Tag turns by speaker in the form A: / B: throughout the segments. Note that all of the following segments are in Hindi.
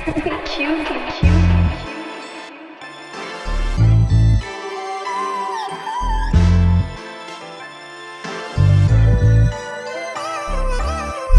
A: Cute.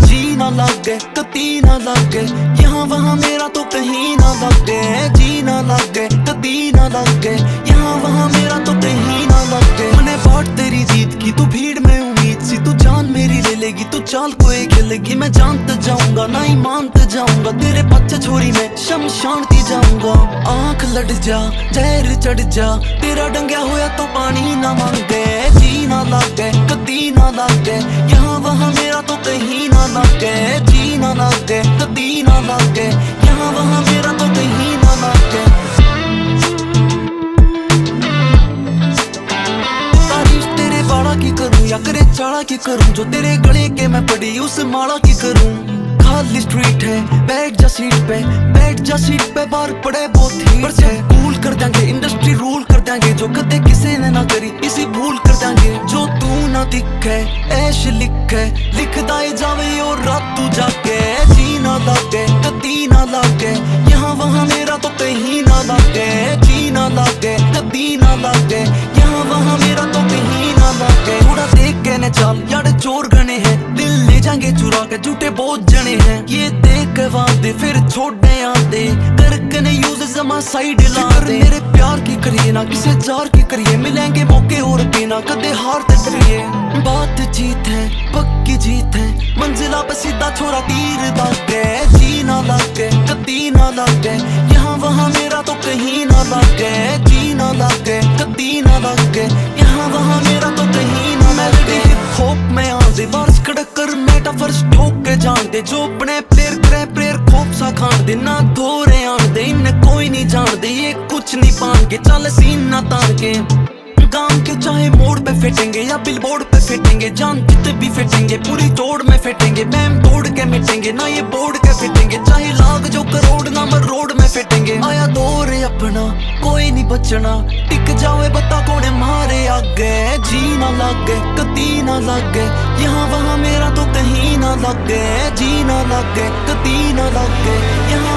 B: जी ना लगे कती ना लगे, यहाँ वहाँ मेरा तो कहीं ना लगे। जी ना लगे कती ना लगे, यहाँ वहाँ मेरा तो कहीं ना लगे। मैंने बात तेरी जीत की, तू भीड़ में उम्मीद सी, तू जान मेरी ले लेगी, तू चाल कोई खेलेगी। मैं जानते जाऊंगा ना ही मानते जाऊंगा, तेरे बच्चे छोरी में शमशान की जाऊंगा। आंख लड़ जा जहर चढ़ जा, तेरा डंगया होया तो पानी ना मांगे। जी ना लगे कती ना लगे, यहाँ वहाँ मेरा तो कहीं ना लगे। जी ना लगे कती ना लगे, यहाँ वहाँ मेरा तो कहीं ना लगे। तारीफ तेरे बाड़ा की करूं या करे चाड़ा की करूं, जो तेरे गले के मैं पड़ी उस माला की करूं। खाली स्ट्रीट है बैठ जा सीट पे, बैठ जा सीट पे, बाहर पड़े बहुत हीट है। कूल कर देंगे इंडस्ट्री रूल कर देंगे, जो कदे किसी ने ना करी इसी भूल कर देंगे। जो तू ना दिखे ऐश लिखे, लिखदा ही जावे और रात तू जाके। जी ना लगे कती ना लगे, यहाँ वहाँ मेरा तो कहीं ना लगे। जी ना लगे कती ना लगे, यहाँ वहाँ मेरा तो कहीं ना लगे। थोड़ा देख के न चल यार चोर गने हैं, दिल ले जाएंगे चुरा के झूठे बहुत जने हैं। ये देख के वादे फिर छोड़ने आते, करके ने यूज जमा साइड लाते। मेरे प्यार की करिए ना किसी जार की करिए, मिलेंगे मौके और बिना कदे हार ते डरिए। बात जीत है पक्की जीत है, मंजिला पे सीधा छोरा तीर दागे। जी ना लगे कती ना लगे, यहाँ वहाँ मेरा तो कहीं ना लगे। जी ना लगे कती ना लगे, यहाँ वहाँ मेरा तो कहीं ना लगे। हिप हॉप में आंदे बारिश कड़क कर मेटाफर्स ठोक के जान दे, जो अपने प्लेयर करे प्लेयर खोप सा खान दे। ना धोरे आन दे इन्हें कोई नहीं जान दे, ये कुछ नहीं पान के चल सीन ना तान के। गांव के चाहे मोड़ पे फिटेंगे या बिलबोर्ड पे फिटेंगे, जान जितने भी फिटेंगे पूरी जोड़ में फिटेंगे। मैम तोड़ के मिटेंगे ना ये बोर्ड के फिटेंगे, चाहे लाख जो करोड़ ना मर रोड में फिटेंगे। आया दौर अपना कोई नहीं बचना, टिक जावे बता कौन मारे आगे। जी ना लगे कती ना लगे, यहाँ वहाँ मेरा तो कहीं ना लगे। जी ना लगे कती ना लगे, यहाँ